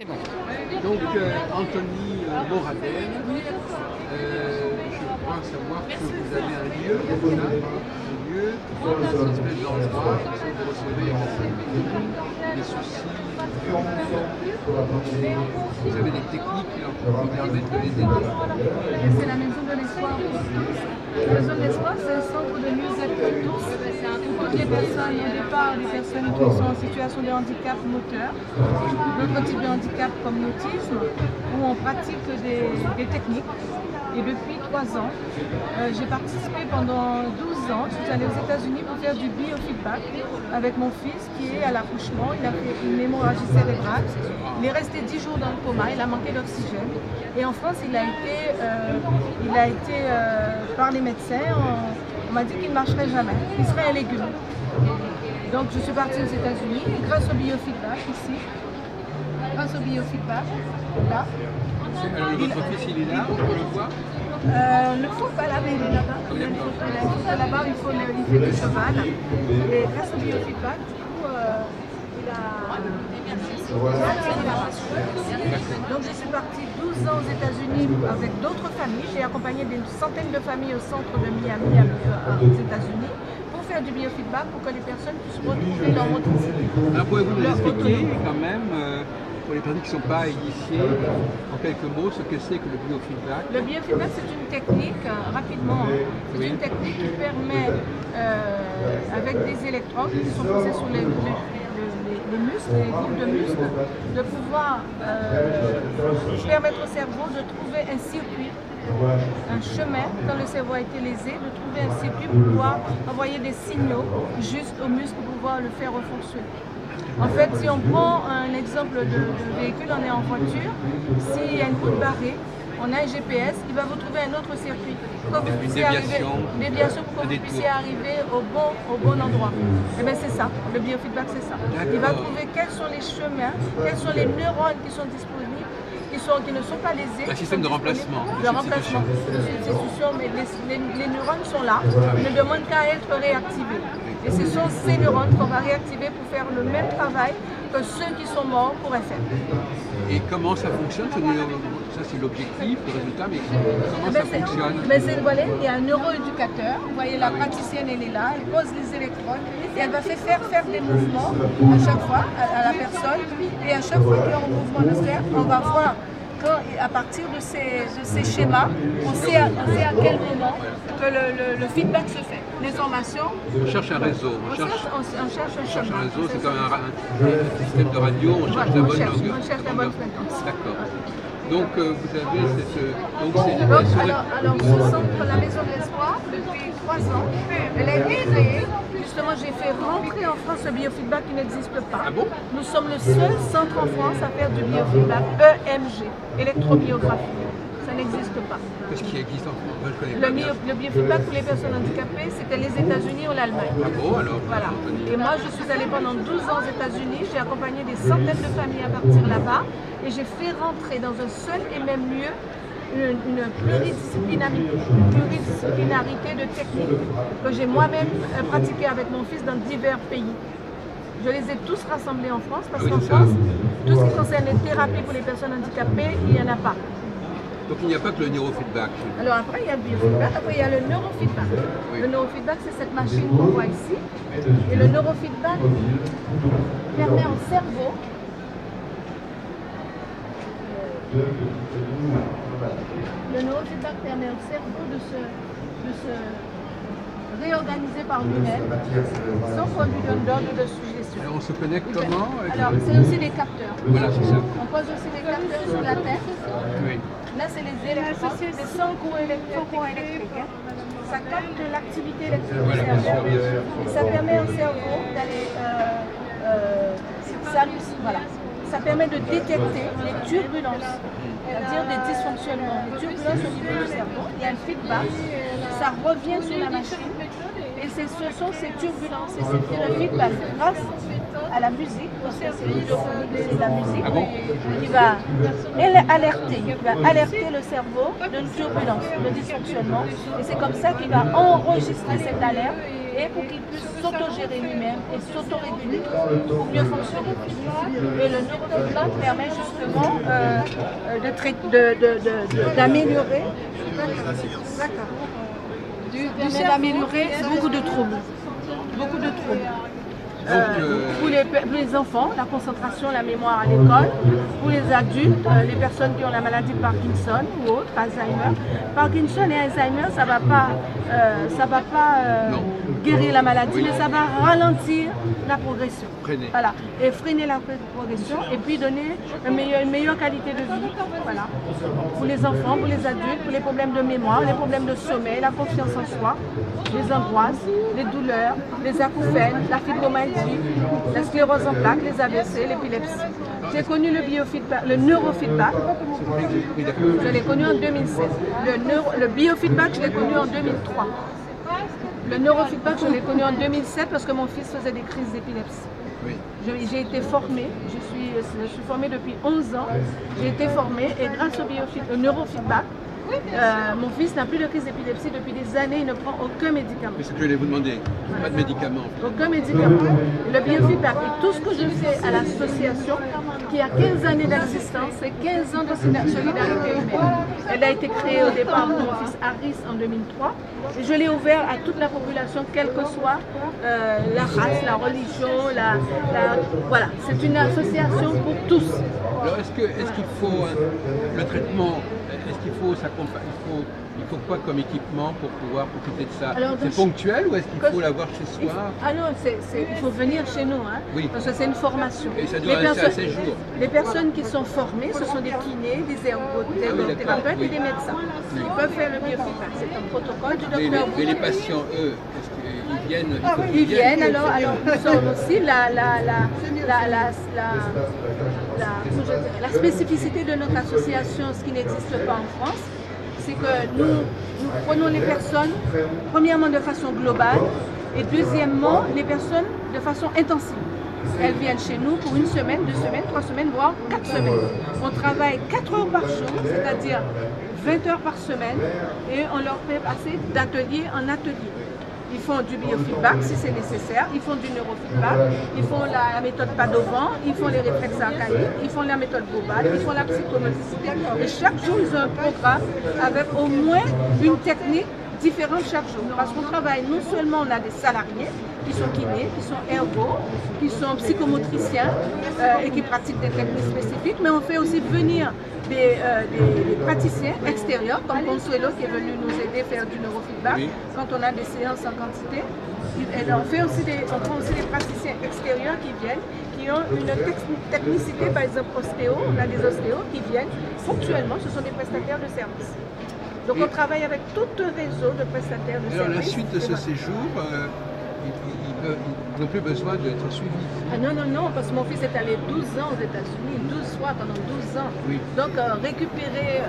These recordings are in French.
C'est bon. Donc, Anthony Moradel, je crois savoir que vous avez un lieu, une espèce d'endroit où vous recevez des soucis. Vous avez des techniques qui leur permettent de les aider. C'est la maison de l'espoir pour tous. La maison de l'espoir, c'est un centre de mieux-être pour tous. Pour toutes les personnes, au départ, des personnes qui sont en situation de handicap moteur, d'autres types de handicap comme l'autisme, où on pratique des techniques. Et depuis 3 ans, j'ai participé pendant 12 ans. Je suis allée aux États-Unis pour faire du biofeedback avec mon fils qui est à l'accouchement. Il a fait une hémorragie cérébrale. Il est resté 10 jours dans le coma, il a manqué d'oxygène. Et en France, il a été par les médecins, on m'a dit qu'il ne marcherait jamais, qu'il serait un légume. Donc je suis partie aux États-Unis et grâce au biofeedback ici, grâce au biofeedback, là. Alors, votre fils, il est là, on peut le voir? Le faut pas là, mais il est là-bas. Il y a une photo là-bas, il fait du cheval. Et grâce au biofeedback, du coup, il a donc je suis partie 12 ans aux États-Unis avec d'autres familles. J'ai accompagné des centaines de familles au centre de Miami aux États-Unis pour faire du biofeedback pour que les personnes puissent retrouver leur motricité. Alors, pouvez-vous nous expliquer quand même, pour les personnes qui ne sont pas initiées, en quelques mots, ce que c'est que le biofeedback? Le biofeedback, c'est une technique, rapidement, c'est une technique qui permet, avec des électrodes qui sont posés sur les muscles, les groupes de muscles, de pouvoir permettre au cerveau de trouver un circuit, un chemin, quand le cerveau a été lésé, de trouver un circuit pour pouvoir envoyer des signaux justes aux muscles pour pouvoir le faire fonctionner. En fait, si on prend un exemple de véhicule, on est en voiture, s'il y a une route barrée, on a un GPS, il va vous trouver un autre circuit. Pour que vous puissiez arriver, une déviation pour que vous puissiez arriver au bon endroit. Et bien c'est ça, le biofeedback c'est ça. Il va trouver quels sont les chemins, quels sont les neurones qui sont disponibles, qui ne sont pas lésés. Un système de remplacement. De remplacement, de substitution, mais les neurones sont là, ils ne demandent qu'à être réactivés. Et ce sont ces neurones qu'on va réactiver pour faire le même travail que ceux qui sont morts pourraient faire. Et comment ça fonctionne? Ça c'est l'objectif, le résultat, mais comment ça fonctionne? Voilà, il y a un neuroéducateur, vous voyez la praticienne elle est là, elle pose les électrodes et elle va faire des mouvements à chaque fois à la personne et à chaque fois qu'il y a un mouvement de cercle, on va voir à partir de ces schémas, on sait à quel moment que le feedback se fait. Les formations. On cherche un réseau. On cherche un réseau, c'est comme un système de radio, on cherche la bonne longueur. On cherche la bonne fréquence. D'accord. Donc vous avez cette... Alors ce centre, la Maison de l'Espoir, depuis 3 ans, elle a été créée. Justement, j'ai fait rentrer en France le biofeedback qui n'existe pas. Ah bon? Nous sommes le seul centre en France à faire du biofeedback EMG, électromyographie. Ça n'existe pas. Qu'est-ce qui existe en France? Je connais pas. Le biofeedback pour les personnes handicapées, c'était les États-Unis ou l'Allemagne. Ah bon, alors? Voilà. Et moi, je suis allée pendant 12 ans aux États-Unis, j'ai accompagné des centaines de familles à partir là-bas et j'ai fait rentrer dans un seul et même lieu une pluridisciplinarité de techniques que j'ai moi-même pratiqué avec mon fils dans divers pays. Je les ai tous rassemblés en France parce qu'en France, tout ce qui concerne les thérapies pour les personnes handicapées, il n'y en a pas. Donc il n'y a pas que le neurofeedback. Alors après, il y a le biofeedback, après il y a le neurofeedback. Oui. Le neurofeedback, c'est cette machine qu'on voit ici. Et le neurofeedback permet au cerveau de se réorganiser par lui-même sans qu'on lui donne d'ordre de suggestion. Alors on se connecte comment? Alors c'est aussi des capteurs. Voilà, c'est ça. On pose aussi des capteurs sur la tête. Oui. Là c'est les électrodes, c'est sans courant électrique. Ça capte l'activité électrique du cerveau. Et ça permet au cerveau d'aller... ça permet de détecter les turbulences, c'est-à-dire des dysfonctionnements. Les turbulences au niveau du cerveau, il y a un feedback, ça revient sur la machine et ce sont ces turbulences et c'est le feedback grâce à la musique, parce que c'est la musique qui va alerter le cerveau d'une turbulence, de dysfonctionnement et c'est comme ça qu'il va enregistrer cette alerte et pour qu'il puisse s'autogérer lui-même et s'autoréguler pour mieux fonctionner. Et le neurofeedback permet justement d'améliorer beaucoup de troubles. Beaucoup de troubles. Pour les enfants, la concentration, la mémoire à l'école. Pour les adultes, les personnes qui ont la maladie de Parkinson ou autre, Alzheimer. Parkinson et Alzheimer, ça va pas guérir la maladie, mais ça va ralentir la progression. Voilà. Et freiner la progression et puis donner une meilleure qualité de vie. Voilà. Pour les enfants, pour les adultes, pour les problèmes de mémoire, les problèmes de sommeil, la confiance en soi, les angoisses, les douleurs, les acouphènes, la fibromyalgie, la sclérose en plaques, les AVC, l'épilepsie. J'ai connu le neurofeedback, je l'ai connu en 2016. Le biofeedback, je l'ai connu en 2003. Le neurofeedback, je l'ai connu en 2007 parce que mon fils faisait des crises d'épilepsie. Oui. J'ai été formée, je suis formée depuis 11 ans, j'ai été formée et grâce au neurofeedback, mon fils n'a plus de crise d'épilepsie depuis des années, il ne prend aucun médicament. C'est ce que je voulais vous demander, pas de médicaments. Aucun médicament. Le biofeedback et tout ce que je fais à l'association, qui a 15 années d'existence, c'est 15 ans de solidarité humaine. Elle a été créée au départ pour mon fils Harris en 2003 et je l'ai ouvert à toute la population, quelle que soit la race, la religion, voilà. C'est une association pour tous. Alors est-ce qu'il faut le traitement, est-ce qu'il faut s'accompagner, il faut quoi comme équipement pour pouvoir profiter de ça? C'est ponctuel ou est-ce qu'il faut l'avoir chez soi? Ah non, il faut venir chez nous, hein, oui. Parce que c'est une formation. Et ça doit rester à 16 jours. Les personnes qui sont formées, ce sont des kinés, des ergothérapeutes et des médecins. Oui. Ils peuvent faire le biofeedback. C'est un protocole du docteur. Mais les patients, eux, est-ce qu'ils viennent? Ils viennent, alors nous sommes aussi la spécificité de notre association, ce qui n'existe pas en France, c'est que nous prenons les personnes, premièrement de façon globale, et deuxièmement, les personnes de façon intensive. Elles viennent chez nous pour 1 semaine, 2 semaines, 3 semaines, voire 4 semaines. On travaille 4 heures par jour, c'est-à-dire 20 heures par semaine, et on leur fait passer d'atelier en atelier. Ils font du biofeedback si c'est nécessaire, ils font du neurofeedback, ils font la méthode Padovan, ils font les réflexes archaïques, ils font la méthode globale, ils font la psychomotricité. Et chaque jour, ils ont un programme avec au moins une technique différente chaque jour. Parce qu'on travaille, non seulement on a des salariés qui sont kinés, qui sont ergo, qui sont psychomotriciens et qui pratiquent des techniques spécifiques, mais on fait aussi venir des praticiens extérieurs, comme Consuelo qui est venu nous aider à faire du neurofeedback, oui. Quand on a des séances en quantité. Et on prend aussi des praticiens extérieurs qui viennent, qui ont une technicité, par exemple ostéo, on a des ostéos qui viennent ponctuellement, ce sont des prestataires de services. Donc on travaille avec tout un réseau de prestataires de services. Alors la suite de ce séjour, ils n'ont plus besoin d'être suivis. Ah non, parce que mon fils est allé 12 ans aux États-Unis, 12 fois pendant 12 ans. Oui. Donc récupérer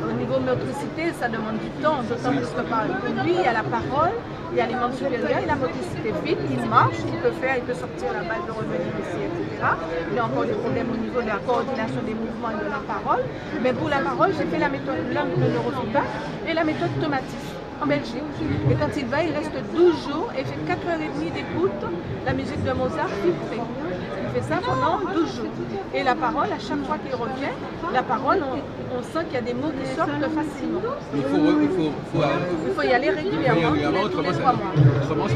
au niveau motricité, ça demande du temps, d'autant plus que lui, il y a la parole, il y a les membres supérieurs, il a la motricité fine, il marche, il peut sortir la balle de revenir ici, etc. Il a encore des problèmes au niveau de la coordination des mouvements et de la parole. Mais pour la parole, j'ai fait la méthode de neurofeedback et la méthode Tomatis en Belgique. Et quand il va, il reste 12 jours et fait 4h30 d'écoute la musique de Mozart filtrée. Il fait ça pendant 12 jours. Et la parole, à chaque fois qu'il revient, la parole, on sent qu'il y a des mots qui sortent facilement. Il faut y aller régulièrement, tous les 3 mois. Autrement,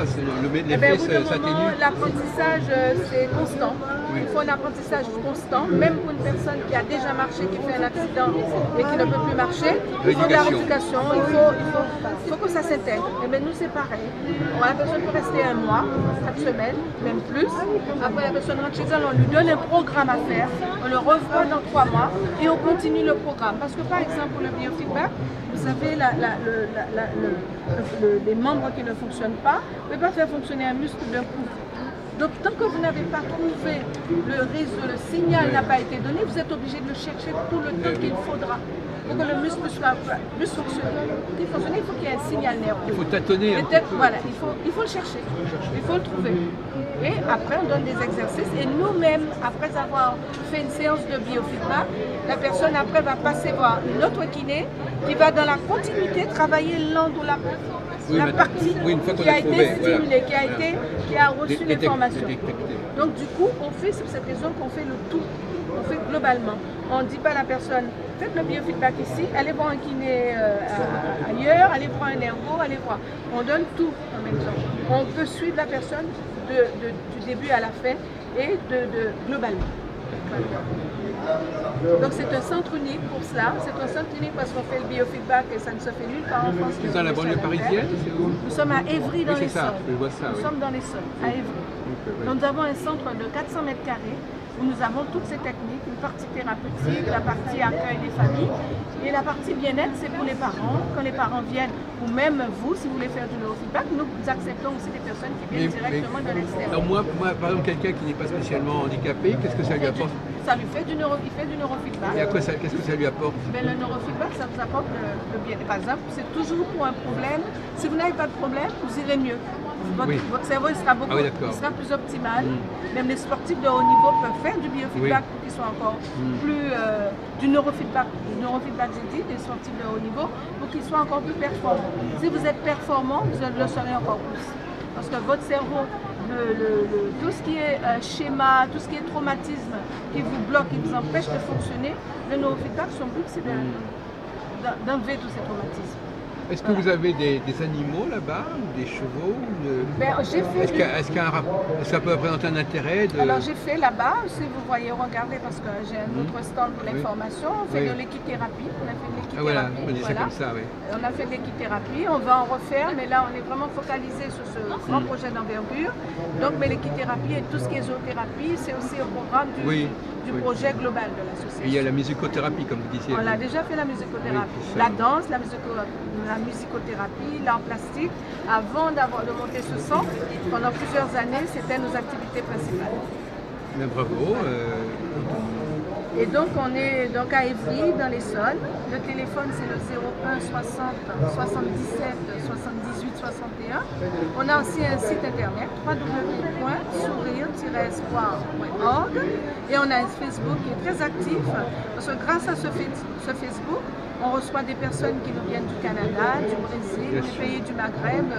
l'effet s'atténue. L'apprentissage, c'est constant. Oui. Il faut un apprentissage constant, même pour une personne qui a déjà marché, qui fait un accident et qui ne peut plus marcher. Il faut de la rééducation, il faut que ça s'intègre. Et bien nous, c'est pareil. La personne peut rester 1 mois, 4 semaines, même plus. Après, la personne rentre chez elle, on lui donne un programme à faire, on le revoit dans 3 mois et on continue le programme. Parce que par exemple, pour le biofeedback, vous savez, les membres qui ne fonctionnent pas, ne peuvent pas faire fonctionner un muscle d'un coup. Donc tant que vous n'avez pas trouvé le réseau, le signal n'a pas été donné, vous êtes obligé de le chercher tout le temps qu'il faudra pour que le muscle puisse fonctionner. Pour fonctionner, il faut qu'il y ait un signal nerveux. Il faut tâtonner. Voilà, il faut le chercher, il faut le trouver. Et après, on donne des exercices et nous-mêmes, après avoir fait une séance de biofeedback, la personne après va passer voir une autre kiné qui va dans la continuité travailler l'endolapin. la partie qui a été stimulée, qui a reçu l'information. Donc du coup, c'est pour cette raison qu'on fait le tout, on fait globalement. On ne dit pas à la personne, faites le biofeedback ici, allez voir un kiné ailleurs, allez voir un ergo, allez voir. On donne tout en même temps. On peut suivre la personne du début à la fin et globalement. Donc c'est un centre unique pour cela, c'est un centre unique parce qu'on fait le biofeedback et ça ne se fait nulle part en France. C'est dans la banlieue parisienne? Nous sommes à Évry dans les Sols. Je vois ça, nous sommes dans les Sols, à Évry. Donc, nous avons un centre de 400 mètres carrés où nous avons toutes ces techniques, une partie thérapeutique, la partie accueil des familles et la partie bien-être, c'est pour les parents. Quand les parents viennent, ou même vous, si vous voulez faire du neurofeedback, nous acceptons aussi des personnes qui viennent directement de l'extérieur. Alors moi, par exemple, quelqu'un qui n'est pas spécialement handicapé, qu'est-ce que ça lui apporte? Ça lui fait du neurofeedback. Et qu'est-ce que ça lui apporte? Ben, le neurofeedback, ça vous apporte le bien-être. Par exemple, c'est toujours pour un problème. Si vous n'avez pas de problème, vous irez mieux. Votre cerveau il sera, il sera plus optimal. Même les sportifs de haut niveau peuvent faire du biofeedback pour qu'ils soient encore plus du neurofeedback. J'ai dit, des sportifs de haut niveau, pour qu'ils soient encore plus performants. Si vous êtes performant, vous le serez encore plus. Parce que votre cerveau, tout ce qui est schéma, tout ce qui est traumatisme qui vous bloque, qui vous empêche de fonctionner, le neurofeedback, son but c'est d'enlever tous ces traumatismes. Est-ce que vous avez des animaux là-bas, des chevaux? Est-ce que ça peut présenter un intérêt Alors j'ai fait là-bas, si vous voyez, regardez parce que j'ai un autre stand pour l'information, on fait de l'équithérapie, on a fait de l'équithérapie, comme ça, on a fait de l'équithérapie, on va en refaire, mais là on est vraiment focalisé sur ce grand projet d'envergure. Donc mais l'équithérapie et tout ce qui est zoothérapie, c'est aussi au programme du projet global de l'association. Et il y a la musicothérapie, comme vous disiez. On a déjà fait la musicothérapie, la danse, la musicothérapie, l'art plastique. Avant de monter ce centre, pendant plusieurs années, c'était nos activités principales. Mais bravo. Et donc on est donc à Évry, dans les Sols. Le téléphone c'est le 01 60 77 78 61. On a aussi un site internet www.sourire-espoir.org et on a un Facebook qui est très actif parce que grâce à ce Facebook, on reçoit des personnes qui nous viennent du Canada, du Brésil, des pays du Maghreb,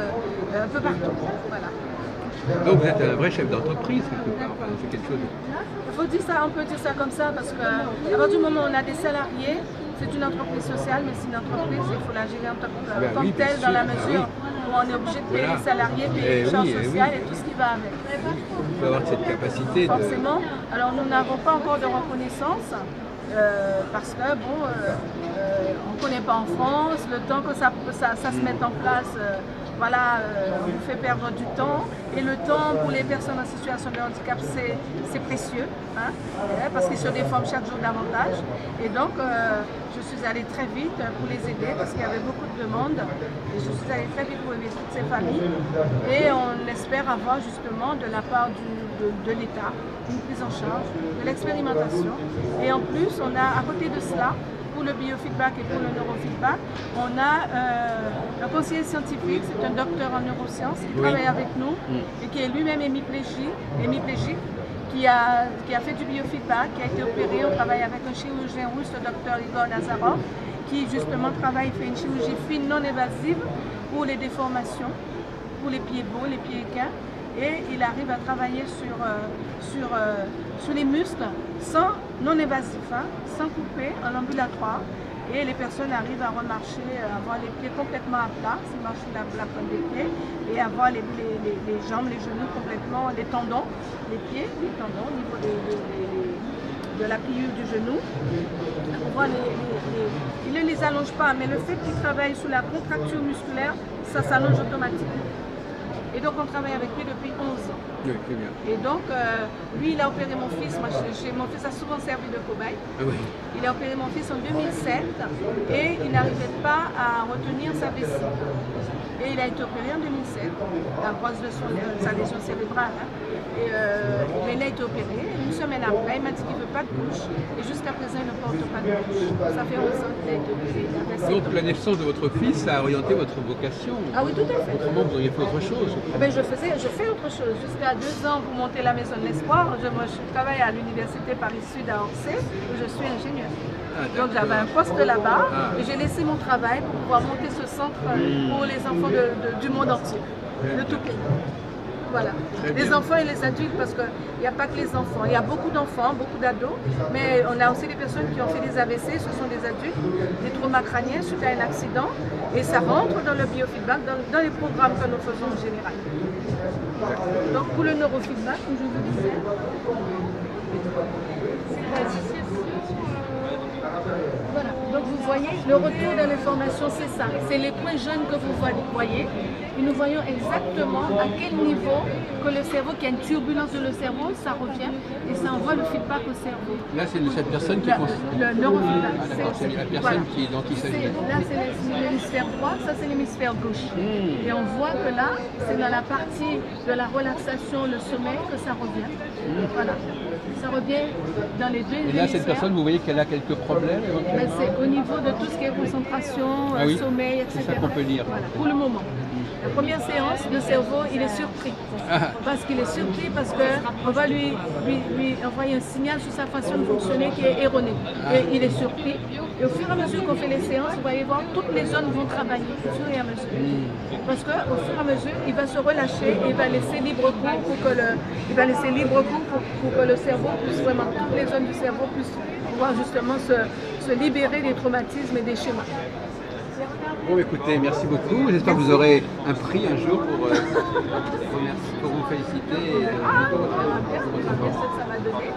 un peu partout. Voilà. Donc vous êtes un vrai chef d'entreprise, enfin, c'est quelque chose. On peut dire ça comme ça parce qu'à partir du moment où on a des salariés, c'est une entreprise sociale, mais c'est une entreprise, il faut la gérer en tant que telle dans la mesure où on est obligé de payer les salariés, payer les charges sociales et tout ce qui va avec. Il faut avoir cette capacité. Forcément. Alors nous n'avons pas encore de reconnaissance. Parce que bon, on ne connaît pas en France, le temps que ça se mette en place, on nous fait perdre du temps. Et le temps pour les personnes en situation de handicap, c'est précieux, parce qu'ils se déforment chaque jour davantage. Et donc, je suis allée très vite pour les aider, parce qu'il y avait beaucoup de demandes. Et je suis allée très vite pour aider toutes ces familles. Et on espère avoir justement de la part de l'État une prise en charge, de l'expérimentation. Et en plus, on a à côté de cela, pour le biofeedback et pour le neurofeedback, on a un conseiller scientifique, c'est un docteur en neurosciences qui travaille avec nous et qui est lui-même hémiplégique, qui a fait du biofeedback, qui a été opéré. On travaille avec un chirurgien russe, le docteur Igor Nazarov, qui justement fait une chirurgie fine non invasive pour les déformations, pour les pieds beaux, les pieds équins. Et il arrive à travailler sur les muscles non invasif, sans couper, en ambulatoire. Et les personnes arrivent à remarcher, à avoir les pieds complètement à plat, s'ils marchent sur la pointe des pieds, et avoir les jambes, les genoux complètement, les tendons, les pieds, les tendons au niveau de la pliure du genou. Il ne les allonge pas, mais le fait qu'ils travaillent sous la contracture musculaire, ça s'allonge automatiquement. Et donc on travaille avec lui depuis 11 ans. Oui, très bien. Et donc lui il a opéré mon fils, mon fils a souvent servi de cobaye. Il a opéré mon fils en 2007 et il n'arrivait pas à retenir sa vessie. Et il a été opéré en 2007 à cause de sa lésion cérébrale. Et il a été opéré. Une semaine après, il m'a dit qu'il ne veut pas de bouche. Et jusqu'à présent, il ne porte pas de bouche. Ça fait 11 ans qu'il a été opéré. Donc la naissance de votre fils a orienté votre vocation. Ah oui, tout à fait. Autrement, vous auriez fait autre chose. Je fais autre chose. Jusqu'à 2 ans pour monter la Maison de l'Espoir, je travaille à l'Université Paris-Sud à Orsay, où je suis ingénieure. Donc j'avais un poste là-bas et j'ai laissé mon travail pour pouvoir monter ce centre pour les enfants du monde entier, de tout pays. Voilà. Les enfants et les adultes, parce qu'il n'y a pas que les enfants, il y a beaucoup d'enfants, beaucoup d'ados, mais on a aussi des personnes qui ont fait des AVC, ce sont des adultes, des traumas crâniens suite à un accident, et ça rentre dans le biofeedback, dans les programmes que nous faisons en général. Donc pour le neurofeedback, comme je vous disais, voilà. Donc vous voyez, le retour de l'information, c'est ça. C'est les points jaunes que vous voyez. Et nous voyons exactement à quel niveau que le cerveau, qu'il y a une turbulence de le cerveau, ça revient et ça envoie le feedback au cerveau. Là, c'est cette personne qui... Le neurofeedback. Ah, d'accord, c'est la personne dont il s'agit. Là, c'est l'hémisphère droit, ça c'est l'hémisphère gauche. Et on voit que là, c'est dans la partie de la relaxation, le sommeil, que ça revient. Voilà. Ça revient dans les deux hémisphères. Et là, cette personne, vous voyez qu'elle a quelques problèmes éventuellement? C'est au niveau de tout ce qui est concentration, sommeil, etc. C'est ça qu'on peut dire. Voilà, pour le moment. La première séance, le cerveau, il est surpris. Parce qu'il est surpris parce qu'on va lui envoyer un signal sur sa façon de fonctionner qui est erroné. Et il est surpris. Et au fur et à mesure qu'on fait les séances, vous allez voir, toutes les zones vont travailler au fur et à mesure. Parce qu'au fur et à mesure, il va se relâcher et il va laisser libre cours pour que le cerveau puisse vraiment, toutes les zones du cerveau puissent pouvoir justement se libérer des traumatismes et des schémas. Bon, écoutez, merci beaucoup. J'espère que vous aurez un prix un jour pour vous féliciter. Bien sûr que ça va donner.